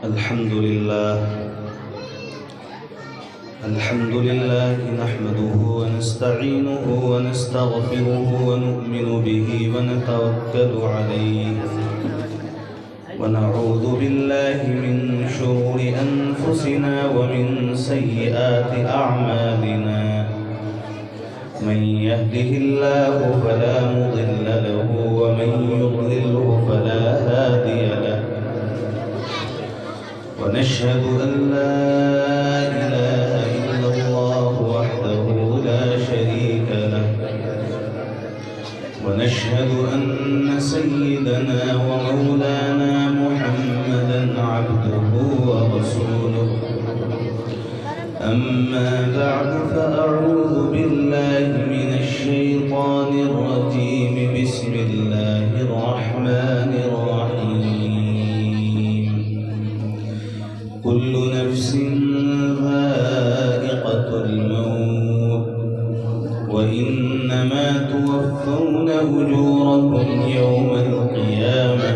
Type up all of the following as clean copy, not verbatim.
الحمد لله نحمده ونستعينه ونستغفره ونؤمن به ونتوكل عليه ونعوذ بالله من شرور أنفسنا ومن سيئات أعمالنا من يهده الله فلا مضل له ومن يضلله فلا هادي له ونشهد أن لا إله إلا الله وحده لا شريك له ونشهد أن سيدنا ومولانا محمدا عبده ورسوله أما بعد فأعوذ بالله من الشيطان الرجيم بسم الله الرحمن الرحيم كل نفس ذائقة الموت وإنما توفون أجوركم يوم القيامة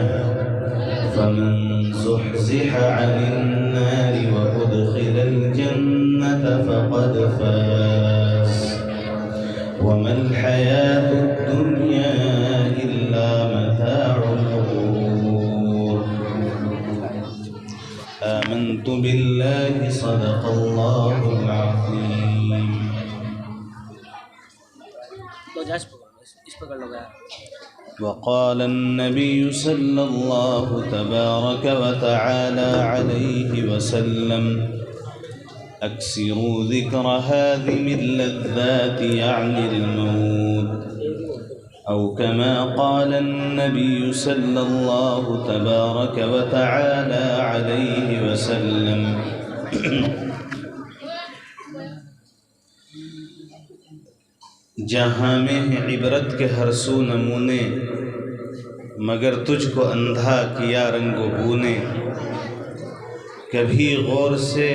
فمن زحزح عن النار وأدخل الجنة فقد فاز وما الحياة الدنيا إلا متاع الغرور آمنت بالله صدق الله العظيم وقال النبي صلى الله تبارك وتعالى عليه وسلم أكثروا ذكر هذه اللذات يعني الموت أو كما قال النبي صلى الله تبارك وتعالى عليه وسلم جہاں میں ہیں عبرت کے ہر سو نمونے مگر تجھ کو اندھا کیا رنگ و بونے کبھی غور سے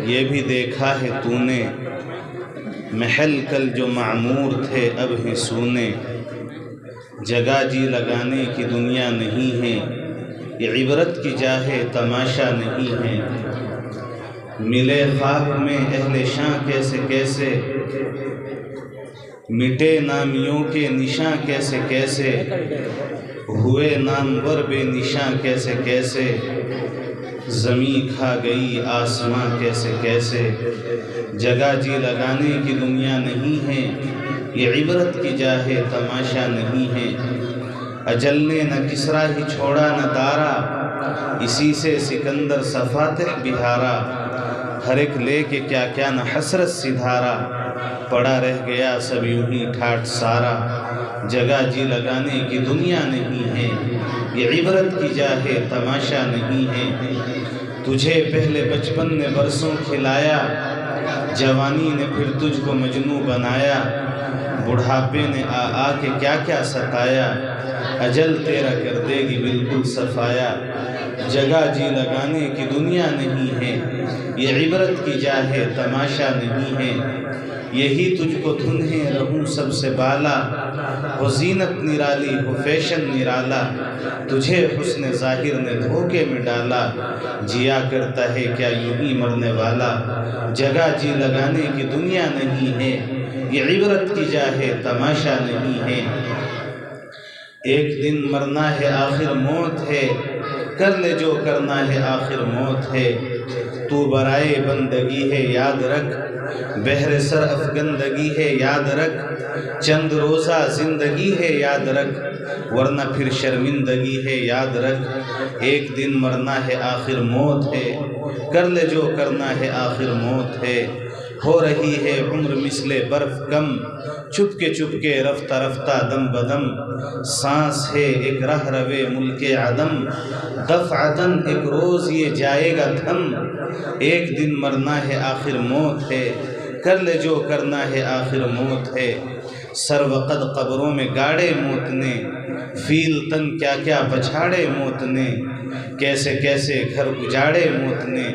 یہ بھی دیکھا ہے تو نے محل کل جو معمور تھے اب ہیں سونے جگہ جی لگانے کی دنیا نہیں ہے یہ عبرت کی جاہ تماشا نہیں ہے ملے خاک میں اہل شاں کیسے کیسے مٹے نامیوں کے نشاں کیسے کیسے ہوئے نامور بے نشاں کیسے کیسے زمین کھا گئی آسماں کیسے کیسے جگہ جی لگانے کی دنیا نہیں ہے یہ عبرت کی جاہ تماشا نہیں ہے اجل نے نہ کسرا ہی چھوڑا نہ دارا اسی سے سکندر صفاتح بہارا ہر ایک لے کے کیا کیا نہ حسرت سدھارا پڑا رہ گیا سب یوں ہی ٹھاٹ سارا جگہ جی لگانے کی دنیا نہیں ہے یہ عبرت کی جاہ تماشا نہیں ہے تجھے پہلے بچپن نے برسوں کھلایا جوانی نے پھر تجھ کو مجنوں بنایا بڑھاپے نے آ کے کیا کیا ستایا اجل تیرا کر دے گی بالکل صفایا جگہ جی لگانے کی دنیا نہیں ہے یہ عبرت کی جاہ تماشا نہیں ہے یہی تجھ کو دھنہیں رہوں سب سے بالا ہو زینت نرالی ہو فیشن نرالا تجھے حسن ظاہر نے دھوکے میں ڈالا جیا کرتا ہے کیا یوں ہی مرنے والا جگہ جی لگانے کی دنیا نہیں ہے یہ عبرت کی جاہ تماشا نہیں ہے ایک دن مرنا ہے آخر موت ہے کر لے جو کرنا ہے آخر موت ہے تو برائے بندگی ہے یاد رکھ بہر سر افگندگی ہے یاد رکھ چند روزہ زندگی ہے یاد رکھ ورنہ پھر شرمندگی ہے یاد رکھ ایک دن مرنا ہے آخر موت ہے کر لے جو کرنا ہے آخر موت ہے ہو رہی ہے عمر مثل برف کم چپ کے رفتہ رفتہ دم بدم سانس ہے ایک رہ روے ملک عدم دفعتاً ایک روز یہ جائے گا تھم ایک دن مرنا ہے آخر موت ہے کر لے جو کرنا ہے آخر موت ہے سر وقت قبروں میں گاڑے موت نے فیل تن کیا کیا پچھاڑے موت نے کیسے کیسے گھر اجاڑے موت نے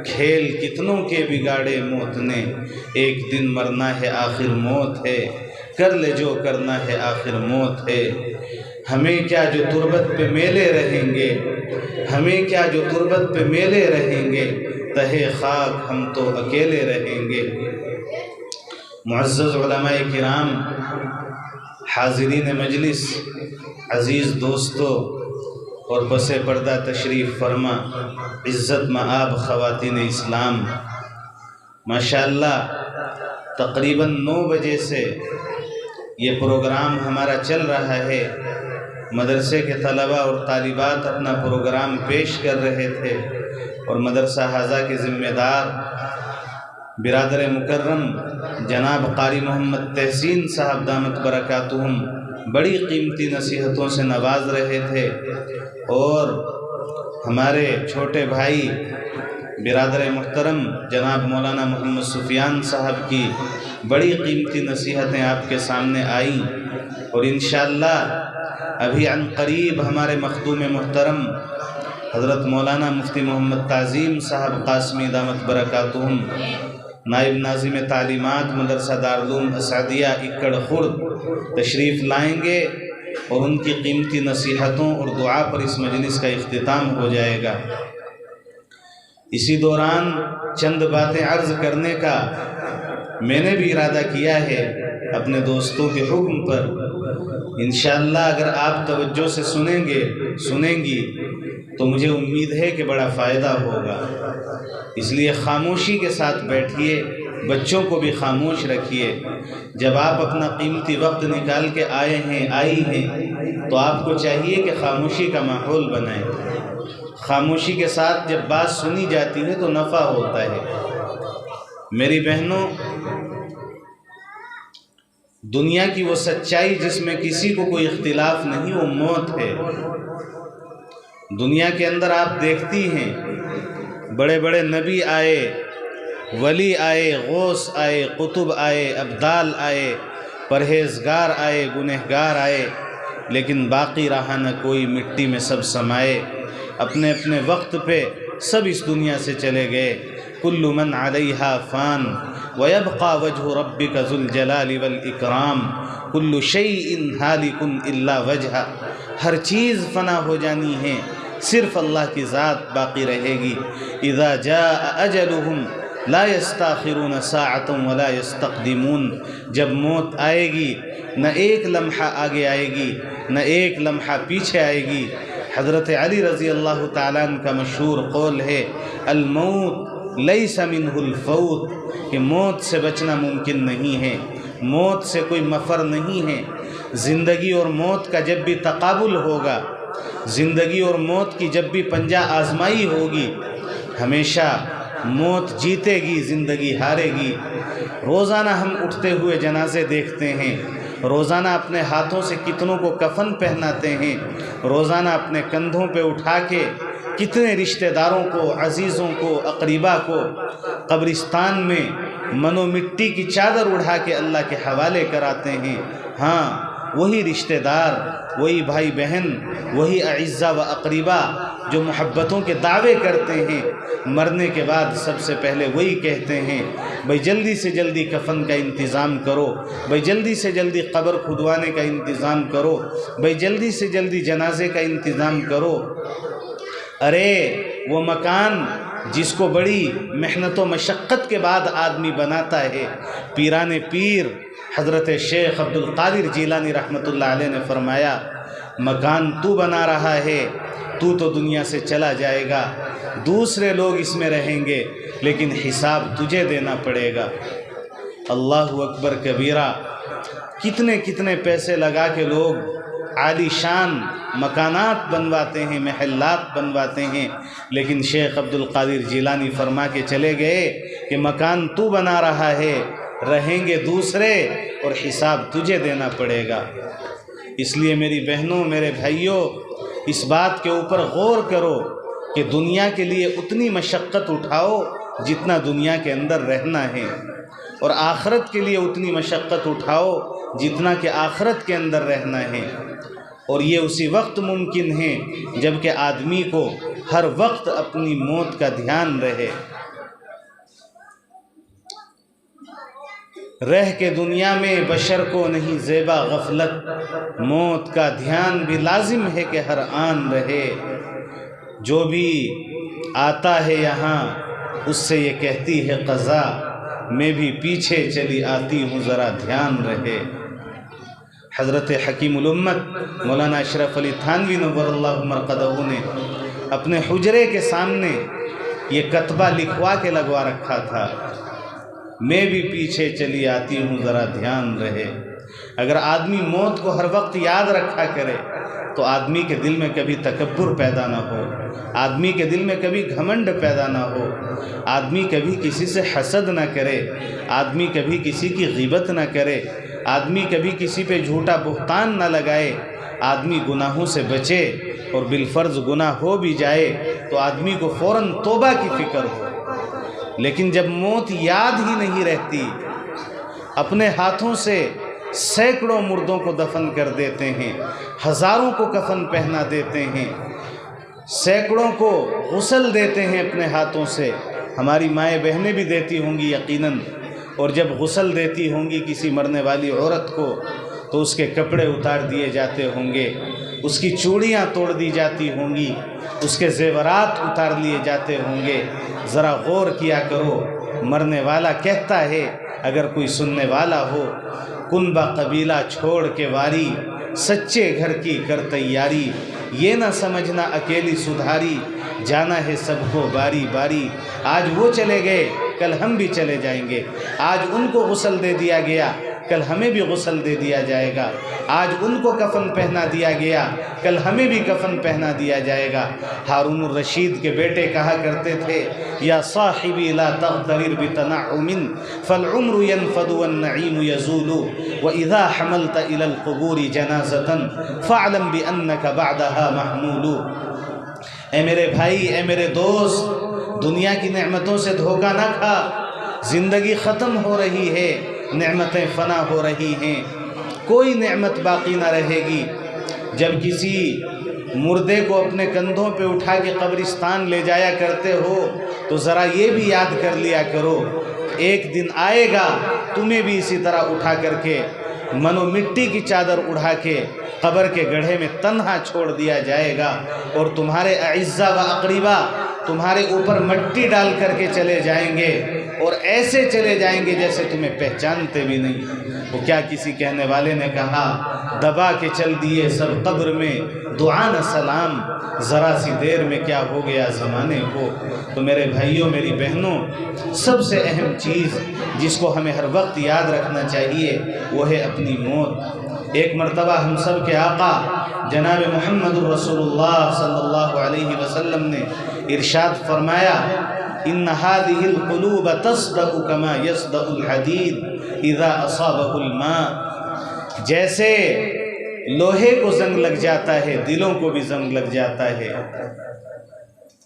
کھیل کتنوں کے بگاڑے موت نے ایک دن مرنا ہے آخر موت ہے کر لے جو کرنا ہے آخر موت ہے ہمیں کیا جو تربت پہ میلے رہیں گے ہمیں کیا جو تربت پہ میلے رہیں گے، تہے خاک ہم تو اکیلے رہیں گے۔ معزز علماء کرام، حاضرین مجلس، عزیز دوستو اور پس پردہ تشریف فرما عزت مآب خواتین اسلام، ماشاءاللہ تقریباً 9 بجے سے یہ پروگرام ہمارا چل رہا ہے۔ مدرسے کے طلبہ اور طالبات اپنا پروگرام پیش کر رہے تھے، اور مدرسہ ہذا کے ذمہ دار برادر مکرم جناب قاری محمد تحسین صاحب دامت برکاتہم بڑی قیمتی نصیحتوں سے نواز رہے تھے، اور ہمارے چھوٹے بھائی برادر محترم جناب مولانا محمد سفیان صاحب کی بڑی قیمتی نصیحتیں آپ کے سامنے آئیں، اور انشاءاللہ ابھی عن قریب ہمارے مخدوم محترم حضرت مولانا مفتی محمد تعظیم صاحب قاسمی دامت برکاتہم نائب ناظم تعلیمات مدرسہ دارالعلوم اسعدیہ اکڑ خرد تشریف لائیں گے، اور ان کی قیمتی نصیحتوں اور دعا پر اس مجلس کا اختتام ہو جائے گا۔ اسی دوران چند باتیں عرض کرنے کا میں نے بھی ارادہ کیا ہے اپنے دوستوں کے حکم پر۔ انشاءاللہ اگر آپ توجہ سے سنیں گی تو مجھے امید ہے کہ بڑا فائدہ ہوگا، اس لیے خاموشی کے ساتھ بیٹھیے، بچوں کو بھی خاموش رکھیے۔ جب آپ اپنا قیمتی وقت نکال کے آئی ہیں تو آپ کو چاہیے کہ خاموشی کا ماحول بنائیں۔ خاموشی کے ساتھ جب بات سنی جاتی ہے تو نفع ہوتا ہے۔ میری بہنوں، دنیا کی وہ سچائی جس میں کسی کو کوئی اختلاف نہیں، وہ موت ہے۔ دنیا کے اندر آپ دیکھتی ہیں بڑے بڑے نبی آئے، ولی آئے، غوث آئے، قطب آئے، ابدال آئے، پرہیزگار آئے، گنہگار آئے، لیکن باقی رہا نہ کوئی، مٹی میں سب سمائے۔ اپنے اپنے وقت پہ سب اس دنیا سے چلے گئے۔ کل من علیہا فان ویبقى وجہ ربک ذو الجلال والاکرام، کل شیء ہالک الا وجہہ، ہر چیز فنا ہو جانی ہے، صرف اللہ کی ذات باقی رہے گی۔ اذا جاء اجلہم لا یستاخرون ساعۃ ولا یستقدمون، جب موت آئے گی نہ ایک لمحہ آگے آئے گی نہ ایک لمحہ پیچھے آئے گی۔ حضرت علی رضی اللہ تعالیٰ عنہ کا مشہور قول ہے، الموت لیس منہ الفوت، کہ موت سے بچنا ممکن نہیں ہے، موت سے کوئی مفر نہیں ہے۔ زندگی اور موت کا جب بھی تقابل ہوگا، زندگی اور موت کی جب بھی پنجہ آزمائی ہوگی، ہمیشہ موت جیتے گی، زندگی ہارے گی۔ روزانہ ہم اٹھتے ہوئے جنازے دیکھتے ہیں، روزانہ اپنے ہاتھوں سے کتنوں کو کفن پہناتے ہیں، روزانہ اپنے کندھوں پہ اٹھا کے کتنے رشتہ داروں کو، عزیزوں کو، اقربا کو قبرستان میں منو مٹی کی چادر اڑھا کے اللہ کے حوالے کراتے ہیں۔ ہاں، وہی رشتہ دار، وہی بھائی بہن، وہی اعزا و اقربا جو محبتوں کے دعوے کرتے ہیں، مرنے کے بعد سب سے پہلے وہی کہتے ہیں، بھائی جلدی سے جلدی کفن کا انتظام کرو، بھائی جلدی سے جلدی قبر کھدوانے کا انتظام کرو، بھائی جلدی سے جلدی جنازے کا انتظام کرو۔ ارے وہ مکان جس کو بڑی محنت و مشقت کے بعد آدمی بناتا ہے، پیران پیر حضرت شیخ عبد القادر جیلانی رحمۃ اللہ علیہ نے فرمایا، مکان تو بنا رہا ہے، تو دنیا سے چلا جائے گا، دوسرے لوگ اس میں رہیں گے، لیکن حساب تجھے دینا پڑے گا۔ اللہ اکبر کبیرہ، کتنے کتنے پیسے لگا کے لوگ عالی شان مکانات بنواتے ہیں، محلات بنواتے ہیں، لیکن شیخ عبد القادر جیلانی فرما کے چلے گئے کہ مکان تو بنا رہا ہے، رہیں گے دوسرے، اور حساب تجھے دینا پڑے گا۔ اس لیے میری بہنوں، میرے بھائیوں، اس بات کے اوپر غور کرو کہ دنیا کے لیے اتنی مشقت اٹھاؤ جتنا دنیا کے اندر رہنا ہے، اور آخرت کے لیے اتنی مشقت اٹھاؤ جتنا کہ آخرت کے اندر رہنا ہے۔ اور یہ اسی وقت ممکن ہے جب کہ آدمی کو ہر وقت اپنی موت کا دھیان رہے۔ رہ کے دنیا میں بشر کو نہیں زیبا غفلت، موت کا دھیان بھی لازم ہے کہ ہر آن رہے۔ جو بھی آتا ہے یہاں اس سے یہ کہتی ہے قضا، میں بھی پیچھے چلی آتی ہوں ذرا دھیان رہے۔ حضرت حکیم الامت مولانا اشرف علی تھانوی نور اللہ مرقدہ نے اپنے حجرے کے سامنے یہ کتبہ لکھوا کے لگوا رکھا تھا، میں بھی پیچھے چلی آتی ہوں ذرا دھیان رہے۔ اگر آدمی موت کو ہر وقت یاد رکھا کرے تو آدمی کے دل میں کبھی تکبر پیدا نہ ہو، آدمی کے دل میں کبھی گھمنڈ پیدا نہ ہو، آدمی کبھی کسی سے حسد نہ کرے، آدمی کبھی کسی کی غیبت نہ کرے، آدمی کبھی کسی پہ جھوٹا بہتان نہ لگائے، آدمی گناہوں سے بچے، اور بالفرض گناہ ہو بھی جائے تو آدمی کو فوراً توبہ کی فکر ہو۔ لیکن جب موت یاد ہی نہیں رہتی، اپنے ہاتھوں سے سینکڑوں مردوں کو دفن کر دیتے ہیں، ہزاروں کو کفن پہنا دیتے ہیں، سینکڑوں کو غسل دیتے ہیں اپنے ہاتھوں سے، ہماری مائیں بہنیں بھی دیتی ہوں گی یقیناً، اور جب غسل دیتی ہوں گی کسی مرنے والی عورت کو تو اس کے کپڑے اتار دیے جاتے ہوں گے، اس کی چوڑیاں توڑ دی جاتی ہوں گی، اس کے زیورات اتار لیے جاتے ہوں گے۔ ذرا غور کیا کرو، مرنے والا کہتا ہے اگر کوئی سننے والا ہو، کنبہ قبیلہ چھوڑ کے واری، سچے گھر کی کر تیاری، یہ نہ سمجھنا اکیلی سدھاری، جانا ہے سب کو باری باری۔ آج وہ چلے گئے کل ہم بھی چلے جائیں گے، آج ان کو غسل دے دیا گیا کل ہمیں بھی غسل دے دیا جائے گا، آج ان کو کفن پہنا دیا گیا کل ہمیں بھی کفن پہنا دیا جائے گا۔ ہارون الرشید کے بیٹے کہا کرتے تھے، یا صاحبی لا تغترر بتنعم فالعمر ينفد والنعیم یزول واذا حملت الى القبور جنازة فاعلم بانك بعدها محمول۔ اے میرے بھائی، اے میرے دوست، دنیا کی نعمتوں سے دھوکہ نہ کھا، زندگی ختم ہو رہی ہے، نعمتیں فنا ہو رہی ہیں، کوئی نعمت باقی نہ رہے گی۔ جب کسی مردے کو اپنے کندھوں پہ اٹھا کے قبرستان لے جایا کرتے ہو تو ذرا یہ بھی یاد کر لیا کرو، ایک دن آئے گا تمہیں بھی اسی طرح اٹھا کر کے منو مٹی کی چادر اڑھا کے قبر کے گڑھے میں تنہا چھوڑ دیا جائے گا، اور تمہارے اعزا و اقربا تمہارے اوپر مٹی ڈال کر کے چلے جائیں گے، اور ایسے چلے جائیں گے جیسے تمہیں پہچانتے بھی نہیں۔ وہ کیا کسی کہنے والے نے کہا، دبا کے چل دیے سب قبر میں دعا نہ سلام، ذرا سی دیر میں کیا ہو گیا زمانے کو۔ تو میرے بھائیوں، میری بہنوں، سب سے اہم چیز جس کو ہمیں ہر وقت یاد رکھنا چاہیے وہ ہے اپنی موت۔ ایک مرتبہ ہم سب کے آقا جناب محمد رسول اللہ صلی اللہ علیہ وسلم نے ارشاد فرمایا، ان هذه القلوب تصدق كما يصدق الحديد اذا اصابه الماء۔ جیسے لوہے کو زنگ لگ جاتا ہے دلوں کو بھی زنگ لگ جاتا ہے۔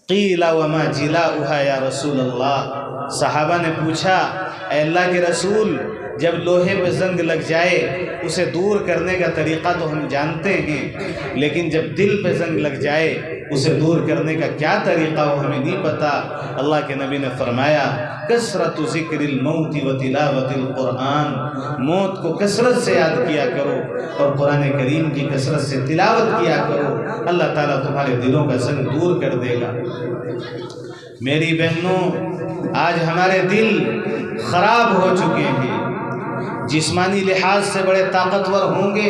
قیل وما جلاؤها یا رسول اللہ، صحابہ نے پوچھا اے اللہ کے رسول، جب لوہے پہ زنگ لگ جائے اسے دور کرنے کا طریقہ تو ہم جانتے ہیں، لیکن جب دل پہ زنگ لگ جائے اسے دور کرنے کا کیا طریقہ وہ ہمیں نہیں پتا۔ اللہ کے نبی نے فرمایا، کثرت ذکر الموت و تلاوت القرآن، موت کو کثرت سے یاد کیا کرو اور قرآن کریم کی کثرت سے تلاوت کیا کرو، اللہ تعالیٰ تمہارے دلوں کا زنگ دور کر دے گا۔ میری بہنوں، آج ہمارے دل خراب ہو چکے ہیں، جسمانی لحاظ سے بڑے طاقتور ہوں گے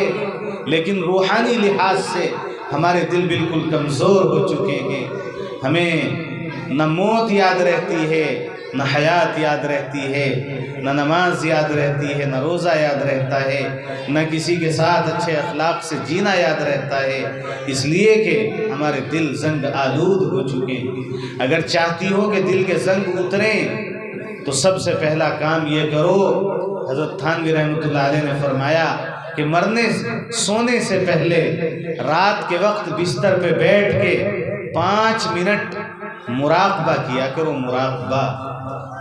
لیکن روحانی لحاظ سے ہمارے دل بالکل کمزور ہو چکے ہیں۔ ہمیں نہ موت یاد رہتی ہے، نہ حیات یاد رہتی ہے، نہ نماز یاد رہتی ہے، نہ روزہ یاد رہتا ہے، نہ کسی کے ساتھ اچھے اخلاق سے جینا یاد رہتا ہے، اس لیے کہ ہمارے دل زنگ آلود ہو چکے ہیں۔ اگر چاہتی ہو کہ دل کے زنگ اتریں تو سب سے پہلا کام یہ کرو، حضرت تھانوی رحمۃ اللہ علیہ نے فرمایا کہ سونے سے پہلے رات کے وقت بستر پہ بیٹھ کے 5 منٹ مراقبہ کیا کرو۔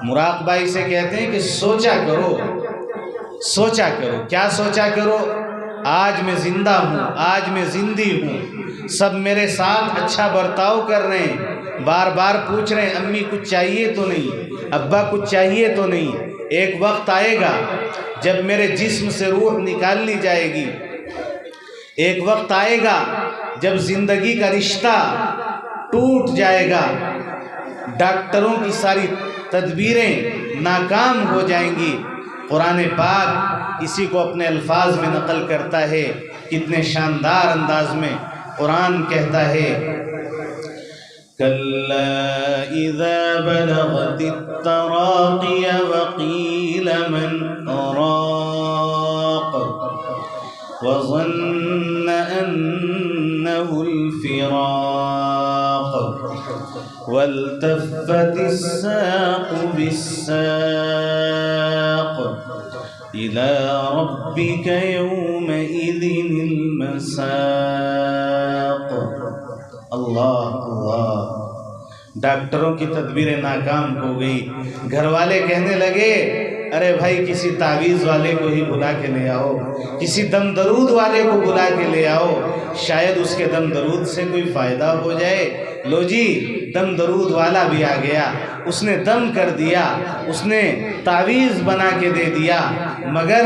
مراقبہ اسے کہتے ہیں کہ سوچا کرو۔ کیا سوچا کرو؟ آج میں زندہ ہوں، آج میں زندی ہوں، سب میرے ساتھ اچھا برتاؤ کر رہے ہیں، بار بار پوچھ رہے ہیں امی کچھ چاہیے تو نہیں، ابا کچھ چاہیے تو نہیں۔ ایک وقت آئے گا جب میرے جسم سے روح نکال لی جائے گی، ایک وقت آئے گا جب زندگی کا رشتہ ٹوٹ جائے گا، ڈاکٹروں کی ساری تدبیریں ناکام ہو جائیں گی۔ قرآن پاک اسی کو اپنے الفاظ میں نقل کرتا ہے، کتنے شاندار انداز میں قرآن کہتا ہے كلا إذا بلغت التراقي وقيل من راق وظن أنه الفراق والتفت الساق بالساق إلى ربك يومئذ المساق۔ اللہ اللہ، ڈاکٹروں کی تدبیریں ناکام ہو گئی۔ گھر والے کہنے لگے ارے بھائی کسی تعویذ والے کو ہی بلا کے لے آؤ، کسی دم درود والے کو بلا کے لے آؤ، شاید اس کے دم درود سے کوئی فائدہ ہو جائے۔ لو جی، دم درود والا بھی آ گیا، اس نے دم کر دیا، اس نے تعویذ بنا کے دے دیا، مگر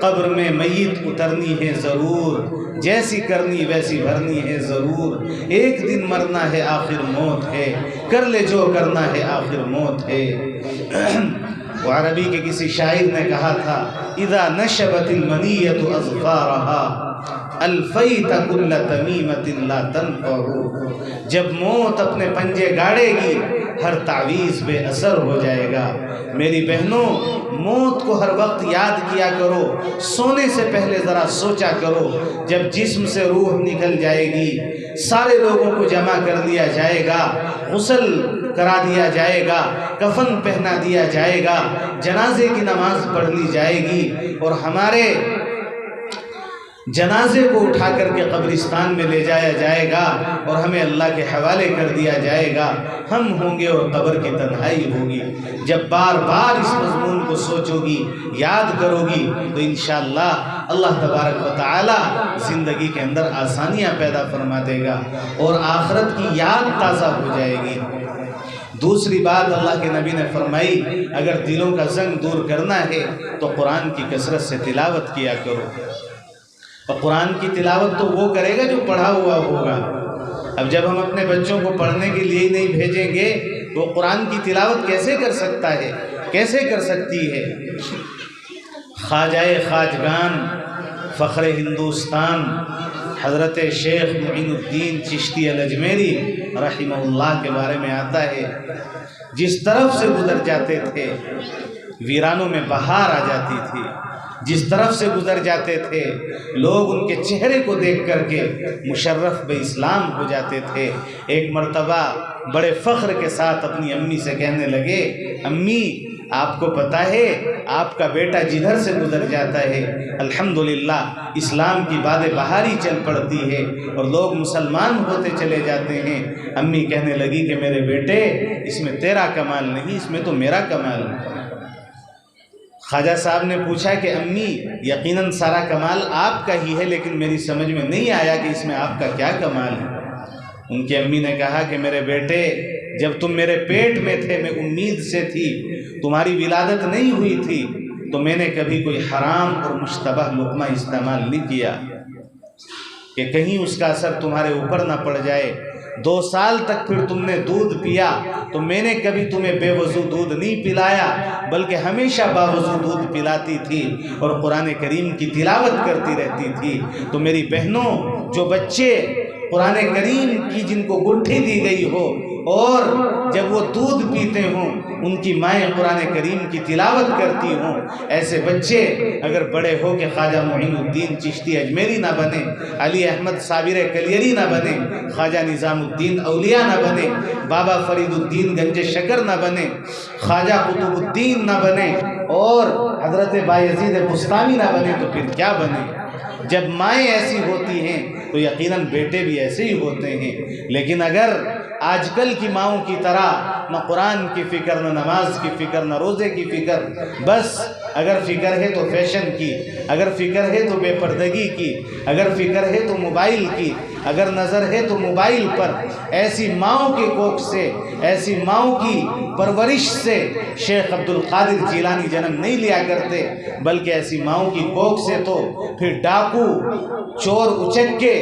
قبر میں میت اترنی ہے ضرور، جیسی کرنی ویسی بھرنی ہے ضرور، ایک دن مرنا ہے آخر موت ہے، کر لے جو کرنا ہے آخر موت ہے۔ وہ عربی کے کسی شاعر نے کہا تھا اذا نشبت المنیۃ اظفارها الفیت کل تمیمۃ لا تنفع، جب موت اپنے پنجے گاڑے گی ہر تعویذ بے اثر ہو جائے گا۔ میری بہنوں، موت کو ہر وقت یاد کیا کرو، سونے سے پہلے ذرا سوچا کرو، جب جسم سے روح نکل جائے گی، سارے لوگوں کو جمع کر دیا جائے گا، غسل کرا دیا جائے گا، کفن پہنا دیا جائے گا، جنازے کی نماز پڑھ لی جائے گی، اور ہمارے جنازے کو اٹھا کر کے قبرستان میں لے جایا جائے گا اور ہمیں اللہ کے حوالے کر دیا جائے گا۔ ہم ہوں گے اور قبر کی تنہائی ہوگی۔ جب بار بار اس مضمون کو سوچو گی، یاد کرو گی، تو انشاءاللہ اللہ تبارک و تعالی زندگی کے اندر آسانیاں پیدا فرما دے گا اور آخرت کی یاد تازہ ہو جائے گی۔ دوسری بات اللہ کے نبی نے فرمائی، اگر دلوں کا زنگ دور کرنا ہے تو قرآن کی کثرت سے تلاوت کیا کرو۔ اور قرآن کی تلاوت تو وہ کرے گا جو پڑھا ہوا ہوگا۔ اب جب ہم اپنے بچوں کو پڑھنے کے لیے ہی نہیں بھیجیں گے تو وہ قرآن کی تلاوت کیسے کر سکتا ہے، کیسے کر سکتی ہے؟ خواجہ خواجگان فخر ہندوستان حضرت شیخ معین الدین چشتی الاجمیری رحمہ اللہ کے بارے میں آتا ہے، جس طرف سے گزر جاتے تھے ویرانوں میں بہار آ جاتی تھی، جس طرف سے گزر جاتے تھے لوگ ان کے چہرے کو دیکھ کر کے مشرف بے اسلام ہو جاتے تھے۔ ایک مرتبہ بڑے فخر کے ساتھ اپنی امی سے کہنے لگے، امی آپ کو پتہ ہے آپ کا بیٹا جدھر سے گزر جاتا ہے الحمدللہ اسلام کی باد بہاری چل پڑتی ہے اور لوگ مسلمان ہوتے چلے جاتے ہیں۔ امی کہنے لگی کہ میرے بیٹے اس میں تیرا کمال نہیں، اس میں تو میرا کمال ہے۔ خواجہ صاحب نے پوچھا کہ امی یقیناً سارا کمال آپ کا ہی ہے، لیکن میری سمجھ میں نہیں آیا کہ اس میں آپ کا کیا کمال ہے۔ ان کی امی نے کہا کہ میرے بیٹے جب تم میرے پیٹ میں تھے میں امید سے تھی، تمہاری ولادت نہیں ہوئی تھی تو میں نے کبھی کوئی حرام اور مشتبہ لقمہ استعمال نہیں کیا کہ کہیں اس کا اثر تمہارے اوپر نہ پڑ جائے۔ 2 سال تک پھر تم نے دودھ پیا تو میں نے کبھی تمہیں بے وضو دودھ نہیں پلایا، بلکہ ہمیشہ باوضو دودھ پلاتی تھی اور قرآن کریم کی تلاوت کرتی رہتی تھی۔ تو میری بہنوں، جو بچے قرآن کریم کی جن کو گٹھی دی گئی ہو اور جب وہ دودھ پیتے ہوں ان کی مائیں قرآن کریم کی تلاوت کرتی ہوں، ایسے بچے اگر بڑے ہو کے خواجہ معین الدین چشتی اجمیری نہ بنے، علی احمد صابر کلیری نہ بنے، خواجہ نظام الدین اولیاء نہ بنے، بابا فرید الدین گنج شکر نہ بنے، خواجہ قطب الدین نہ بنے اور حضرت بایزید بستانی نہ بنے تو پھر کیا بنے؟ جب مائیں ایسی ہوتی ہیں تو یقیناً بیٹے بھی ایسے ہی ہوتے ہیں۔ لیکن اگر آج کل کی ماؤں کی طرح نہ قرآن کی فکر، نہ نماز کی فکر، نہ روزے کی فکر، بس اگر فکر ہے تو فیشن کی، اگر فکر ہے تو بے پردگی کی، اگر فکر ہے تو موبائل کی، اگر نظر ہے تو موبائل پر۔ ایسی ماؤں کے کوکھ سے، ایسی ماؤں کی پرورش سے شیخ عبد القادر جیلانی جنم نہیں لیا کرتے، بلکہ ایسی ماؤں کی کوکھ سے تو پھر ڈاکو، چور، اچکے،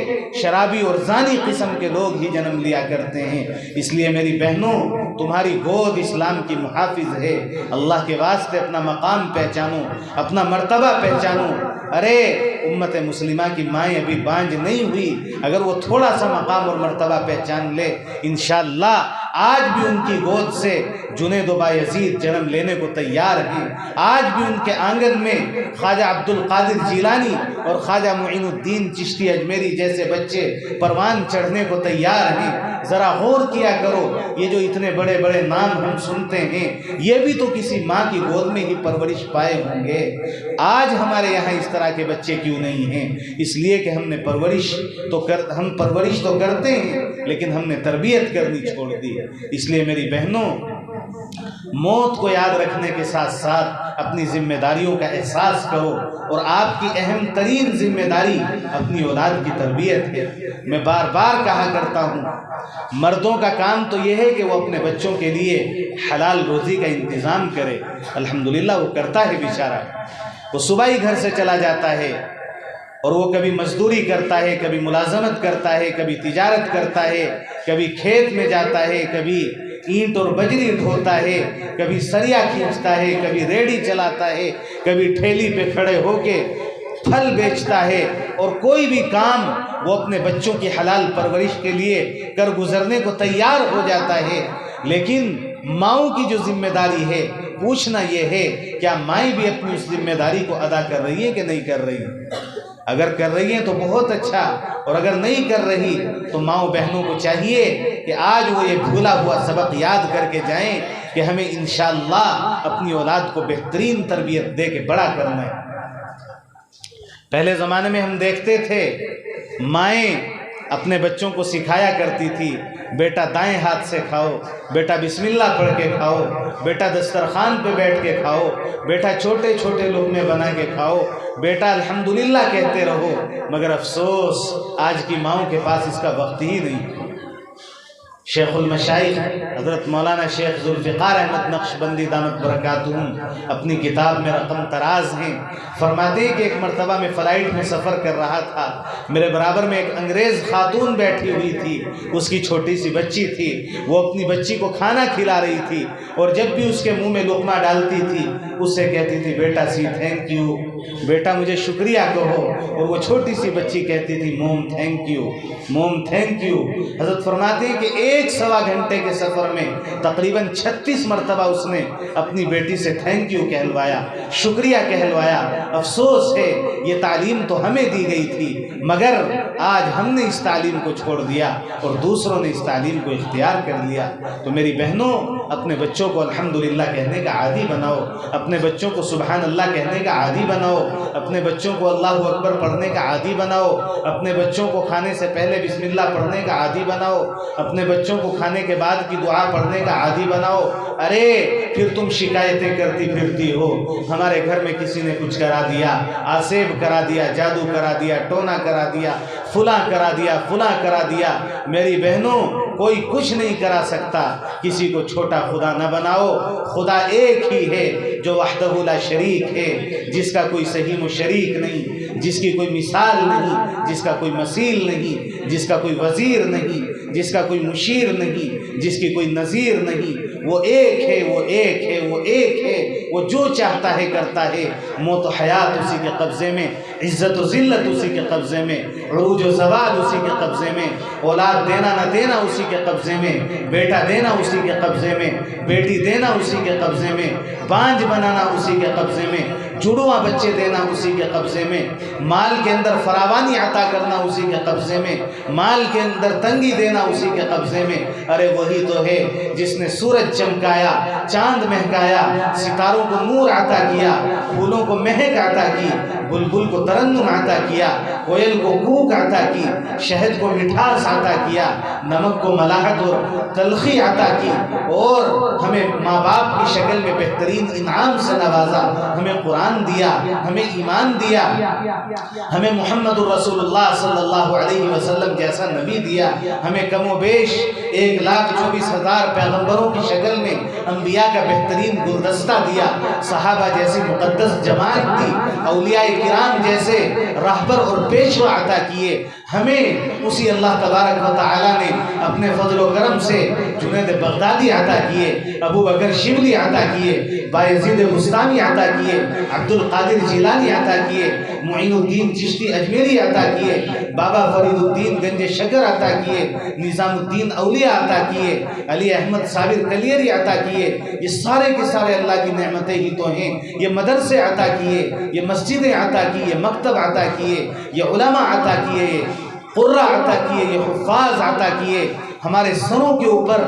شرابی اور زانی قسم کے لوگ ہی جنم لیا کرتے ہیں۔ اس لیے میری بہنوں، تمہاری گود اسلام کی محافظ ہے، اللہ کے واسطے اپنا مقام پہچانو، اپنا مرتبہ پہچانو۔ ارے امت مسلمہ کی مائیں ابھی بانج نہیں ہوئی، اگر وہ تھوڑا سا مقام اور مرتبہ پہچان لے، انشاءاللہ آج بھی ان کی گود سے جنید و بایزید جنم لینے کو تیار ہیں، آج بھی ان کے آنگن میں خواجہ عبد القادر جیلانی اور خواجہ معین الدین چشتی اجمیری جیسے بچے پروان چڑھنے کو تیار ہیں۔ ذرا غور کیا کرو، یہ جو اتنے بڑے بڑے نام ہم سنتے ہیں، یہ بھی تو کسی ماں کی گود میں ہی پرورش پائے ہوں گے۔ آج ہمارے یہاں اس طرح کے بچے کیوں نہیں ہیں؟ اس لیے کہ ہم نے پرورش تو کرتے ہیں، لیکن ہم نے تربیت کرنی چھوڑ دی۔ اس لیے میری بہنوں، موت کو یاد رکھنے کے ساتھ ساتھ اپنی ذمہ داریوں کا احساس کرو، اور آپ کی اہم ترین ذمہ داری اپنی اولاد کی تربیت ہے۔ میں بار بار کہا کرتا ہوں، مردوں کا کام تو یہ ہے کہ وہ اپنے بچوں کے لیے حلال روزی کا انتظام کرے، الحمدللہ وہ کرتا ہے بیچارہ۔ وہ صبح ہی گھر سے چلا جاتا ہے، اور وہ کبھی مزدوری کرتا ہے، کبھی ملازمت کرتا ہے، کبھی تجارت کرتا ہے، کبھی کھیت میں جاتا ہے، کبھی اینٹ اور بجری ڈھوتا ہے، کبھی سریا کھینچتا ہے، کبھی ریڑھی چلاتا ہے، کبھی ٹھیلی پہ کھڑے ہو کے پھل بیچتا ہے، اور کوئی بھی کام وہ اپنے بچوں کی حلال پرورش کے لیے کر گزرنے کو تیار ہو جاتا ہے۔ لیکن ماؤں کی جو ذمہ داری ہے، پوچھنا یہ ہے، کیا مائیں بھی اپنی اس ذمہ داری کو ادا کر رہی ہے کہ نہیں کر رہی؟ اگر کر رہی ہیں تو بہت اچھا، اور اگر نہیں کر رہی تو ماؤں بہنوں کو چاہیے کہ آج وہ یہ بھولا ہوا سبق یاد کر کے جائیں کہ ہمیں انشاءاللہ اپنی اولاد کو بہترین تربیت دے کے بڑا کرنا ہے۔ پہلے زمانے میں ہم دیکھتے تھے مائیں اپنے بچوں کو سکھایا کرتی تھی، بیٹا دائیں ہاتھ سے کھاؤ، بیٹا بسم اللہ پڑھ کے کھاؤ، بیٹا دسترخوان پہ بیٹھ کے کھاؤ، بیٹا چھوٹے چھوٹے لقمے بنا کے کھاؤ، بیٹا الحمدللہ کہتے رہو۔ مگر افسوس آج کی ماؤں کے پاس اس کا وقت ہی نہیں۔ شیخ المشائخ حضرت مولانا شیخ ذوالفقار احمد نقشبندی دامت برکاتہم اپنی کتاب میں رقم تراز ہیں، فرماتے ہیں کہ ایک مرتبہ میں فلائٹ میں سفر کر رہا تھا، میرے برابر میں ایک انگریز خاتون بیٹھی ہوئی تھی، اس کی چھوٹی سی بچی تھی، وہ اپنی بچی کو کھانا کھلا رہی تھی، اور جب بھی اس کے منہ میں لقمہ ڈالتی تھی اس سے کہتی تھی بیٹا سی تھینک یو، بیٹا مجھے شکریہ کہو، اور وہ چھوٹی سی بچی کہتی تھی mom thank you, mom thank you. حضرت فرماتے ہیں کہ 1.25 گھنٹے کے سفر میں تقریباً 36 مرتبہ اس نے اپنی بیٹی سے تھینک یو کہلوایا، شکریہ کہلوایا۔ افسوس ہے یہ تعلیم تو ہمیں دی گئی تھی، مگر آج ہم نے اس تعلیم کو چھوڑ دیا اور دوسروں نے اس تعلیم کو اختیار کر لیا۔ تو میری بہنوں، اپنے بچوں کو الحمدللہ کہنے کا عادی بناؤ، اپنے بچوں کو سبحان اللہ کہنے کا عادی بناؤ، اپنے بچوں کو اللہ اکبر پڑھنے کا عادی بناؤ، اپنے بچوں کو کھانے سے پہلے بسم اللہ پڑھنے کا عادی بناؤ، اپنے بچوں کو کھانے کے بعد کی دعا پڑھنے کا عادی بناؤ۔ ارے پھر تم شکایتیں کرتی پھرتی ہو، ہمارے گھر میں کسی نے کچھ کرا دیا، آسیب کرا دیا، جادو کرا دیا، ٹونا کرا دیا، فلاں کرا دیا، فلاں کرا دیا۔ میری بہنوں، کوئی کچھ نہیں کرا سکتا، کسی کو چھوٹا خدا نہ بناؤ، خدا ایک ہی ہے جو وحدہ لا شریک ہے، جس کا کوئی سہیم و شریک نہیں، جس کی کوئی مثال نہیں، جس کا کوئی مثیل نہیں، جس کا کوئی وزیر نہیں، جس کا کوئی مشیر نہیں، جس کی کوئی نظیر نہیں۔ وہ ایک ہے، وہ ایک ہے، وہ ایک ہے، وہ جو چاہتا ہے کرتا ہے۔ موت و حیات اسی کے قبضے میں، عزت و ذلت اسی کے قبضے میں، عروج و زوال اسی کے قبضے میں، اولاد دینا نہ دینا اسی کے قبضے میں، بیٹا دینا اسی کے قبضے میں، بیٹی دینا اسی کے قبضے میں، بانج بنانا اسی کے قبضے میں۔ جڑواں بچے دینا اسی کے قبضے میں، مال کے اندر فراوانی عطا کرنا اسی کے قبضے میں، مال کے اندر تنگی دینا اسی کے قبضے میں۔ ارے وہی تو ہے جس نے سورج چمکایا، چاند مہکایا، ستاروں کو نور عطا کیا، پھولوں کو مہک عطا کی، بلبل کو ترنم عطا کیا، کوئل کو کوک عطا کی، شہد کو مٹھاس عطا کیا، نمک کو ملاحت اور تلخی عطا کی، اور ہمیں ماں باپ کی شکل میں بہترین انعام سے نوازا، ہمیں قرآن دیا، ہمیں ایمان دیا، ہمیں محمد الرسول اللہ صلی اللہ علیہ وسلم جیسا نبی دیا، ہمیں کم و بیش 1,24,000 پیغمبروں کی شکل میں انبیاء کا بہترین گلدستہ دیا، صحابہ جیسی مقدس جماعت دی، اولیاء کرام جیسے رہبر اور پیشوا عطا کیے۔ ہمیں اسی اللہ تبارک و تعالیٰ نے اپنے فضل و کرم سے جنید بغدادی عطا کیے، ابو بکر شبلی عطا کیے، بایزید بستانی عطا کیے، عبد القادر جیلانی عطا کیے، معین الدین چشتی اجمیری عطا کیے، بابا فرید الدین گنج شکر عطا کیے، نظام الدین اولیاء عطا کیے، علی احمد صابر کلیری عطا کیے۔ یہ سارے کے سارے اللہ کی نعمتیں ہی تو ہیں۔ یہ مدرسے عطا کیے، یہ مسجدیں عطا کی، یہ مکتب عطا کیے، یہ علماء عطا کیے، یہ قرہ عطا کیے، یہ حفاظ عطا کیے۔ ہمارے سروں کے اوپر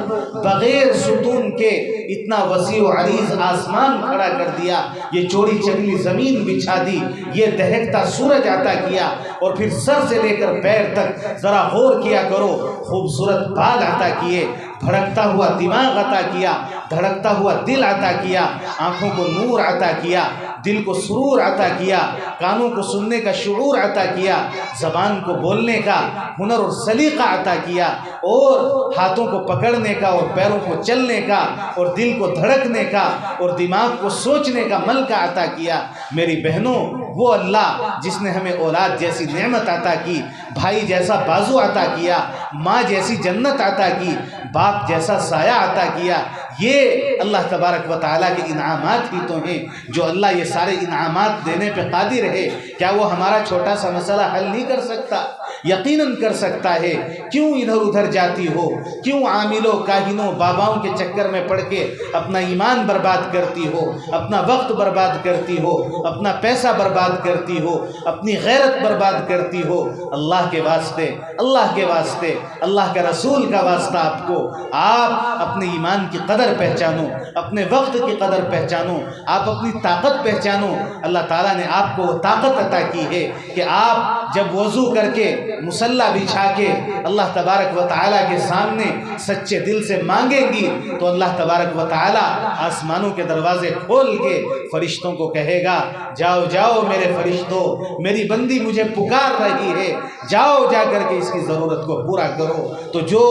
بغیر ستون کے اتنا وسیع و عریض آسمان کھڑا کر دیا، یہ چوڑی چگلی زمین بچھا دی، یہ دہکتا سورج عطا کیا، اور پھر سر سے لے کر پیر تک ذرا غور کیا کرو، خوبصورت بال عطا کیے، بھڑکتا ہوا دماغ عطا کیا، دھڑکتا ہوا دل عطا کیا، آنکھوں کو نور عطا کیا، دل کو سرور عطا کیا، کانوں کو سننے کا شعور عطا کیا، زبان کو بولنے کا ہنر اور سلیقہ عطا کیا، اور ہاتھوں کو پکڑنے کا اور پیروں کو چلنے کا اور دل کو دھڑکنے کا اور دماغ کو سوچنے کا ملکہ عطا کیا۔ میری بہنوں، وہ اللہ جس نے ہمیں اولاد جیسی نعمت عطا کی، بھائی جیسا بازو عطا کیا، ماں جیسی جنت عطا کی، باپ جیسا سایہ عطا کیا، یہ اللہ تبارک و تعالیٰ کے انعامات ہی تو ہیں۔ جو اللہ یہ سارے انعامات دینے پہ قادر ہے، کیا وہ ہمارا چھوٹا سا مسئلہ حل نہیں کر سکتا؟ یقیناً کر سکتا ہے۔ کیوں ادھر ادھر جاتی ہو؟ کیوں عاملوں کاہنوں باباؤں کے چکر میں پڑ کے اپنا ایمان برباد کرتی ہو، اپنا وقت برباد کرتی ہو، اپنا پیسہ برباد کرتی ہو، اپنی غیرت برباد کرتی ہو؟ اللہ کے واسطے، اللہ کے واسطے، اللہ کے رسول کا واسطہ آپ کو، آپ اپنے ایمان کی قدر پہچانو، اپنے وقت کی قدر پہچانو، آپ اپنی طاقت پہچانو۔ اللہ تعالیٰ نے آپ کو وہ طاقت عطا کی ہے کہ آپ جب وضو کر کے مصلی بچھا کے اللہ تبارک و تعالیٰ کے سامنے سچے دل سے مانگیں گی تو اللہ تبارک و تعالیٰ آسمانوں کے دروازے کھول کے فرشتوں کو کہے گا، جاؤ جاؤ میرے فرشتوں، میری بندی مجھے پکار رہی ہے، جاؤ جا کر کے اس کی ضرورت کو پورا کرو۔ تو جو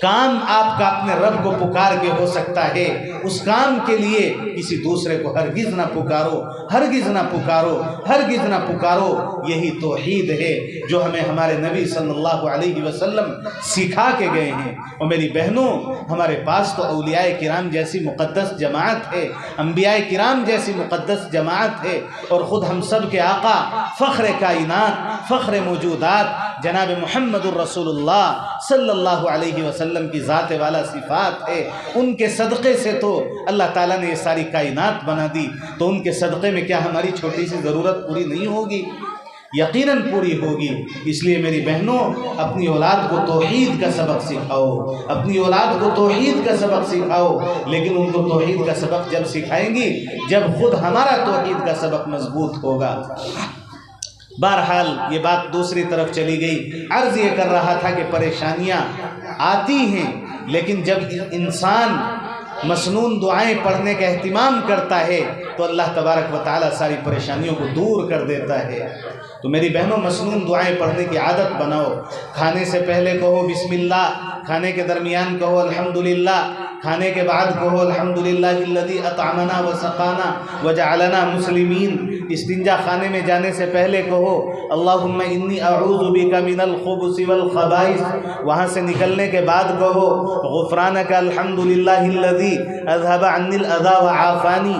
کام آپ کا اپنے رب کو پکار کے ہو سکتا ہے، اس کام کے لیے کسی دوسرے کو ہرگز نہ پکارو، ہرگز نہ پکارو، ہرگز نہ پکارو۔ یہی توحید ہے جو ہمیں ہمارے نبی صلی اللہ علیہ وسلم سکھا کے گئے ہیں۔ اور میری بہنوں، ہمارے پاس تو اولیاء کرام جیسی مقدس جماعت ہے، انبیاء کرام جیسی مقدس جماعت ہے، اور خود ہم سب کے آقا، فخر کائنات، فخر موجودات جناب محمد الرسول اللہ صلی اللہ علیہ وسلم کی ذات والا صفات ہے۔ ان کے صدقے سے تو اللہ تعالیٰ نے یہ ساری کائنات بنا دی، تو ان کے صدقے میں کیا ہماری چھوٹی سی ضرورت پوری نہیں ہوگی؟ یقیناً پوری ہوگی۔ اس لیے میری بہنوں، اپنی اولاد کو توحید کا سبق سکھاؤ، اپنی اولاد کو توحید کا سبق سکھاؤ، لیکن ان کو توحید کا سبق جب سکھائیں گی جب خود ہمارا توحید کا سبق مضبوط ہوگا۔ بہرحال یہ بات دوسری طرف چلی گئی۔ عرض یہ کر رہا تھا کہ پریشانیاں آتی ہیں، لیکن جب انسان مسنون دعائیں پڑھنے کا اہتمام کرتا ہے تو اللہ تبارک و تعالیٰ ساری پریشانیوں کو دور کر دیتا ہے۔ تو میری بہنوں، مسنون دعائیں پڑھنے کی عادت بناؤ۔ کھانے سے پہلے کہو بسم اللہ، کھانے کے درمیان کہو الحمدللہ، کھانے کے بعد کہو الحمدللہ الذی اطعمنا وسقانا وجعلنا مسلمین۔ استنجا خانے میں جانے سے پہلے کہو اللہم انی اعوذ بک من الخبث والخبائث۔ وہاں سے نکلنے کے بعد کہو غفرانک الحمدللہ الذی اذهب عنی الاذی وعافانی۔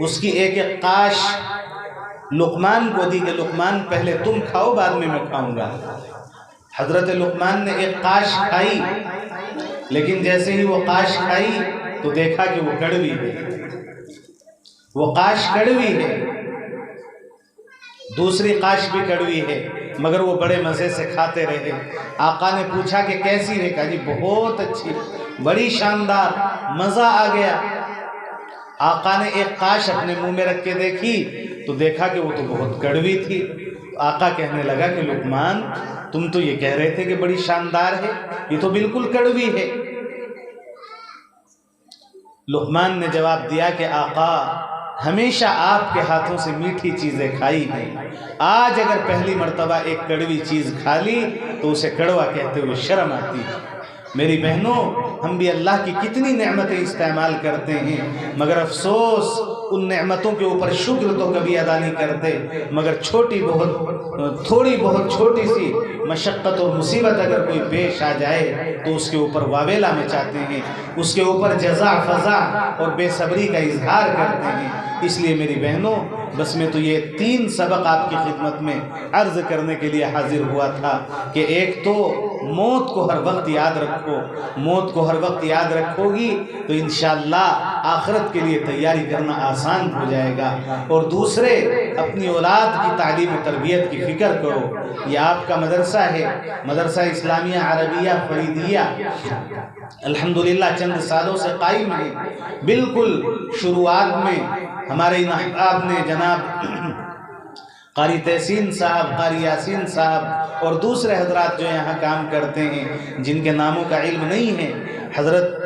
اس کی ایک ایک قاش لقمان کو دی کہ لقمان پہلے تم کھاؤ بعد میں کھاؤں گا۔ حضرت لقمان نے ایک قاش کھائی، لیکن جیسے ہی وہ قاش کھائی تو دیکھا کہ وہ کڑوی ہے، وہ قاش کڑوی ہے، دوسری قاش بھی کڑوی ہے، مگر وہ بڑے مزے سے کھاتے رہے۔ آقا نے پوچھا کہ کیسی ہے؟ کہا جی بہت اچھی، بڑی شاندار، مزہ آ گیا۔ آقا نے ایک قاش اپنے منہ میں رکھ کے دیکھی تو دیکھا کہ وہ تو بہت کڑوی تھی۔ آقا کہنے لگا کہ لقمان تم تو یہ کہہ رہے تھے کہ بڑی شاندار ہے، یہ تو بالکل کڑوی ہے۔ لقمان نے جواب دیا کہ آقا ہمیشہ آپ کے ہاتھوں سے میٹھی چیزیں کھائی ہیں، آج اگر پہلی مرتبہ ایک کڑوی چیز کھا لی تو اسے کڑوا کہتے ہوئے شرم آتی ہے۔ میری بہنوں، ہم بھی اللہ کی کتنی نعمتیں استعمال کرتے ہیں، مگر افسوس ان نعمتوں کے اوپر شکر تو کبھی ادا نہیں کرتے، مگر تھوڑی بہت چھوٹی سی مشقت اور مصیبت اگر کوئی پیش آ جائے تو اس کے اوپر واویلا مچاتے ہیں، اس کے اوپر جزع فضع اور بے صبری کا اظہار کرتے ہیں۔ اس لیے میری بہنوں، بس میں تو یہ 3 سبق آپ کی خدمت میں عرض کرنے کے لیے حاضر ہوا تھا کہ ایک تو موت کو ہر وقت یاد رکھو، موت کو ہر وقت یاد رکھو گی تو انشاءاللہ آخرت کے لیے تیاری کرنا آسان ہو جائے گا۔ اور دوسرے، اپنی اولاد کی تعلیم و تربیت کی فکر کرو۔ یہ آپ کا مدرسہ ہے، مدرسہ اسلامیہ عربیہ فریدیہ، الحمدللہ چند سالوں سے قائم ہے۔ بالکل شروعات میں ہمارے ان احباب نے جناب قاری تحسین صاحب، قاری یاسین صاحب اور دوسرے حضرات جو یہاں کام کرتے ہیں جن کے ناموں کا علم نہیں ہے، حضرت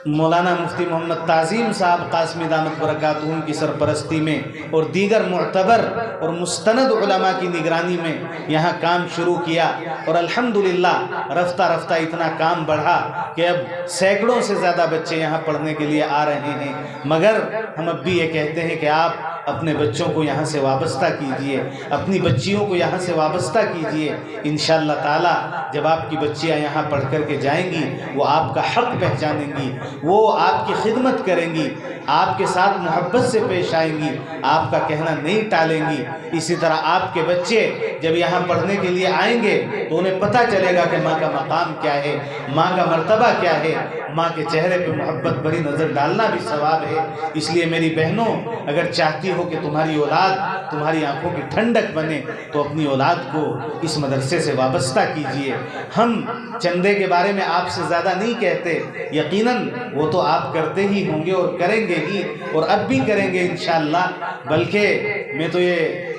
مولانا مفتی محمد تعظیم صاحب قاسمی دامت برکاتہم کی سرپرستی میں اور دیگر معتبر اور مستند علماء کی نگرانی میں یہاں کام شروع کیا، اور الحمدللہ رفتہ رفتہ اتنا کام بڑھا کہ اب سینکڑوں سے زیادہ بچے یہاں پڑھنے کے لیے آ رہے ہیں۔ مگر ہم اب بھی یہ کہتے ہیں کہ آپ اپنے بچوں کو یہاں سے وابستہ کیجئے، اپنی بچیوں کو یہاں سے وابستہ کیجئے۔ انشاءاللہ تعالی جب آپ کی بچیاں یہاں پڑھ کر کے جائیں گی، وہ آپ کا حق پہچانیں گی، وہ آپ کی خدمت کریں گی، آپ کے ساتھ محبت سے پیش آئیں گی، آپ کا کہنا نہیں ٹالیں گی۔ اسی طرح آپ کے بچے جب یہاں پڑھنے کے لیے آئیں گے تو انہیں پتہ چلے گا کہ ماں کا مقام کیا ہے، ماں کا مرتبہ کیا ہے۔ ماں کے چہرے پہ محبت بھری نظر ڈالنا بھی ثواب ہے۔ اس لیے میری بہنوں، اگر چاہتی ہو کہ تمہاری اولاد تمہاری آنکھوں کی ٹھنڈک بنے تو اپنی اولاد کو اس مدرسے سے وابستہ کیجئے۔ ہم چندے کے بارے میں آپ سے زیادہ نہیں کہتے، یقیناً وہ تو آپ کرتے ہی ہوں گے اور کریں گے ہی، اور اب بھی کریں گے انشاءاللہ۔ بلکہ میں تو یہ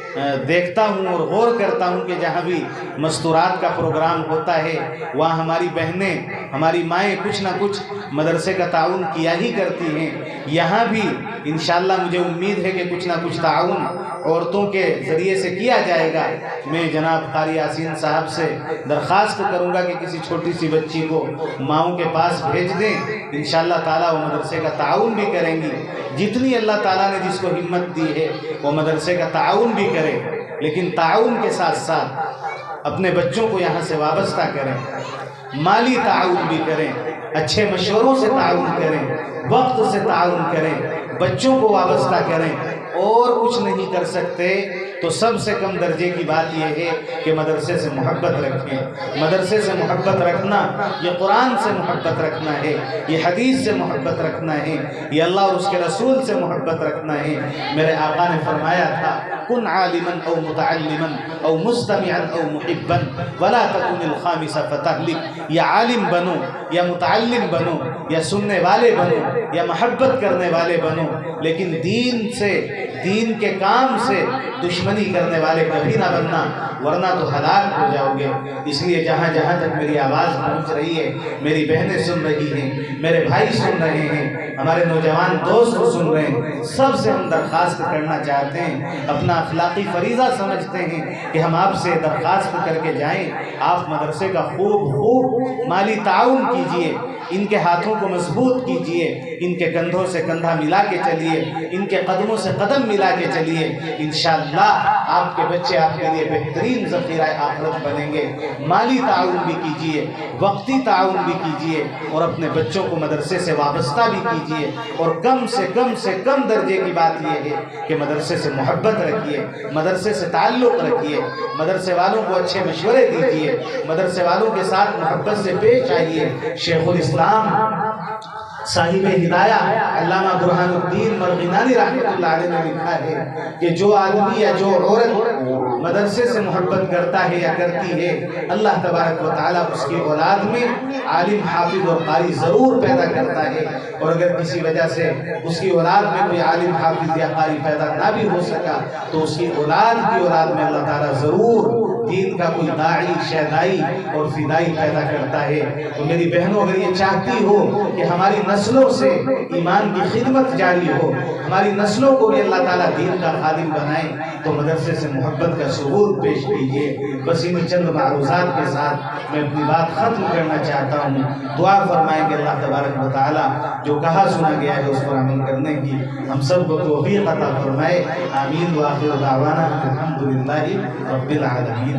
دیکھتا ہوں اور غور کرتا ہوں کہ جہاں بھی مستورات کا پروگرام ہوتا ہے وہاں ہماری بہنیں، ہماری مائیں کچھ نہ کچھ مدرسے کا تعاون کیا ہی کرتی ہیں۔ یہاں بھی انشاءاللہ مجھے امید ہے کہ کچھ نہ کچھ تعاون عورتوں کے ذریعے سے کیا جائے گا۔ میں جناب قاری یاسین صاحب سے درخواست کروں گا کہ کسی چھوٹی سی بچی کو ماؤں کے پاس بھیج دیں، انشاءاللہ تعالیٰ وہ مدرسے کا تعاون بھی کریں گی۔ جتنی اللہ تعالیٰ نے جس کو ہمت دی ہے وہ مدرسے کا تعاون بھی کرے، لیکن تعاون کے ساتھ ساتھ اپنے بچوں کو یہاں سے وابستہ کریں، مالی تعاون بھی کریں، اچھے مشوروں سے تعاون کریں، وقت سے تعاون کریں، بچوں کو وابستہ کریں۔ اور کچھ نہیں کر سکتے تو سب سے کم درجے کی بات یہ ہے کہ مدرسے سے محبت رکھیں۔ مدرسے سے محبت رکھنا یہ قرآن سے محبت رکھنا ہے، یہ حدیث سے محبت رکھنا ہے، یہ اللہ اور اس کے رسول سے محبت رکھنا ہے۔ میرے آقا نے فرمایا تھا کن عالما او متعلما او مستمعا او محبا ولا تکن الخامس فتہلک۔ یا عالم بنو یا متعلم بنو یا سننے والے بنو یا محبت کرنے والے بنو، لیکن دین کے کام سے دشمنی کرنے والے کبھی نہ بننا، ورنہ تو ہلاک ہو جاؤ گے۔ اس لیے جہاں جہاں تک میری آواز پہنچ رہی ہے، میری بہنیں سن رہی ہیں، میرے بھائی سن رہے ہیں، ہمارے نوجوان دوست سن رہے ہیں، سب سے ہم درخواست کرنا چاہتے ہیں، اپنا اخلاقی فریضہ سمجھتے ہیں کہ ہم آپ سے درخواست کر کے جائیں، آپ مدرسے کا خوب مالی تعاون کیجئے، ان کے ہاتھوں کو مضبوط کیجئے، ان کے کندھوں سے کندھا ملا کے چلیے، ان کے قدموں سے قدم ملا کے چلیے، انشاءاللہ آپ کے بچے آپ کے لیے بہترین ذخیرہ آخرت بنیں گے۔ مالی تعاون بھی کیجئے، وقتی تعاون بھی کیجئے، اور اپنے بچوں کو مدرسے سے وابستہ بھی کیجئے، اور کم سے کم درجے کی بات یہ ہے کہ مدرسے سے محبت رکھیے، مدرسے سے تعلق رکھیے، مدرسے والوں کو اچھے مشورے دیجئے، مدرسے والوں کے ساتھ محبت سے پیش آئیے۔ شیخ الاسلام صاحب ہدایہ علامہ برہان الدین مرغنانی رحمۃ اللہ علیہ نے لکھا ہے کہ جو آدمی یا جو عورت مدرسے سے محبت کرتا ہے یا کرتی ہے، اللہ تبارک و تعالیٰ اس کی اولاد میں عالم، حافظ اور قاری ضرور پیدا کرتا ہے، اور اگر کسی وجہ سے اس کی اولاد میں کوئی عالم، حافظ یا قاری پیدا نہ بھی ہو سکا تو اس کی اولاد میں اللہ تعالیٰ ضرور دین کا کوئی داعی، شہدائی اور فدائی پیدا کرتا ہے۔ تو میری بہنوں، اگر یہ چاہتی ہو کہ ہماری نسلوں سے ایمان کی خدمت جاری ہو، ہماری نسلوں کو بھی اللہ تعالیٰ دین کا خادم بنائے، تو مدرسے سے محبت کا ثبوت پیش کیجیے۔ بس انہی چند معروضات کے ساتھ میں اپنی بات ختم کرنا چاہتا ہوں۔ دعا فرمائیں کہ اللہ تبارک و تعالیٰ جو کہا سنا گیا ہے اس پر عمل کرنے کی ہم سب کو توفیق عطا فرمائے۔ آمین۔ وآخر دعوانا الحمدللہ رب العالمین۔